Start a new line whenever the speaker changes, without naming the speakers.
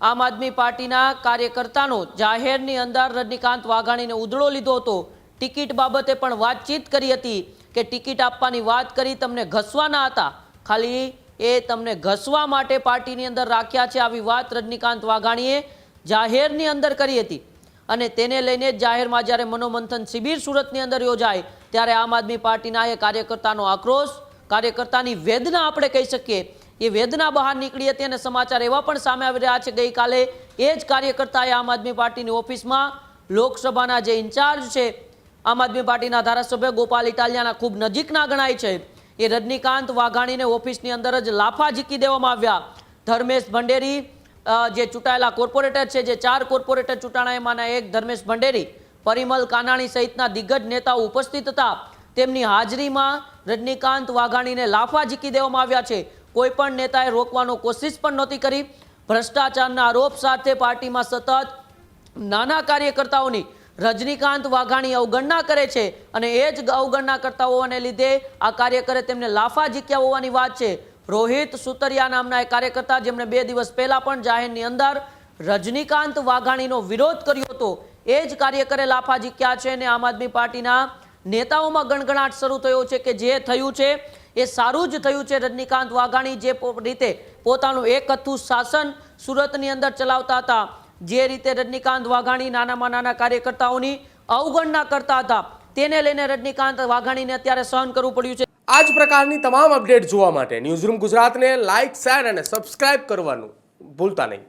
આમ આદમી પાર્ટીના કાર્યકર્તાનો જાહેરની અંદર રજનીકાંત વાઘાણીને ઉધડો લીધો હતો। ટિકિટ બાબતે પણ વાતચીત કરી હતી કે ટિકિટ આપવાની વાત કરી, તમને ઘસવાના હતા, ખાલી એ તમને ઘસવા માટે પાર્ટીની અંદર રાખ્યા છે, આવી વાત રજનીકાંત વાઘાણીએ જાહેરની અંદર કરી હતી। અને તેને લઈને જાહેરમાં જ્યારે મનોમંથન શિબિર સુરતની અંદર યોજાય ત્યારે આમ આદમી પાર્ટીના એ કાર્યકર્તાનો આક્રોશ, કાર્યકર્તાની વેદના આપણે કહી શકીએ, એ વેદના બહાર નીકળી હતી। અને સમાચાર એવા પણ સામે આવી રહ્યા છે, ગઈકાલે એ જ કાર્યકર્તાએ આમ આદમી પાર્ટીની ઓફિસમાં લોકસભાના જે ઇન્ચાર્જ છે, આમ આદમી પાર્ટીના ધારાસભ્ય ગોપાલ ઇટાલિયાના ખૂબ નજીકના ગણાય છે, એ રજનીકાંત વાઘાણીને ઓફિસની અંદર જ લાફા ઝીકી દેવામાં આવ્યા। ધર્મેશ ભંડેરી જે ચૂંટાયેલા કોર્પોરેટર છે, જે 4 કોર્પોરેટર ચૂંટાણા એમાંના એક ધર્મેશ ભંડેરી, પરિમલ કાનાણી સહિતના દિગ્ગજ નેતાઓ ઉપસ્થિત હતા। તેમની હાજરીમાં રજનીકાંત વાઘાણીને લાફા ઝીકી દેવામાં આવ્યા છે। કોઈ પણ નેતાએ રોકવાનો કોશિશ પણ નહોતી કરી। ભ્રષ્ટાચારના આરોપ સાથે પાર્ટીમાં સતત નાના કાર્યકર્તાઓની રજનીકાંત વાઘાણી અવગણના કરે છે અને એ જ અવગણના કરતા હોવાને લીધે આ કાર્યકરે તેમને લાફા ઝીક્યા હોવાની વાત છે। રોહિત સુતરિયા નામના એક કાર્યકર્તા, જેમણે 2 દિવસ પહેલા પણ જાહેરની અંદર રજનીકાંત વાઘાણીનો વિરોધ કર્યો હતો, એ જ કાર્યકરે લાફા ઝીક્યા છે। અને આમ આદમી પાર્ટીના નેતાઓમાં ગણગણાટ શરૂ થયો છે કે જે થયું છે એ સારું જ થયું છે। રજનીકાંત વાઘાણી જે રીતે પોતાનું એકહથ્થું શાસન સુરતની અંદર ચલાવતા હતા, જે રીતે રજનીકાંત વાઘાણી નાનામાં નાના કાર્યકર્તાઓની અવગણના કરતા હતા, તેને લઈને રજનીકાંત વાઘાણીને અત્યારે સહન કરવું પડ્યું છે।
આ જ પ્રકારની તમામ અપડેટ જોવા માટે ન્યૂઝરૂમ ગુજરાતને લાઇક, શેર અને સબસ્ક્રાઇબ કરવાનું ભૂલતા નહીં।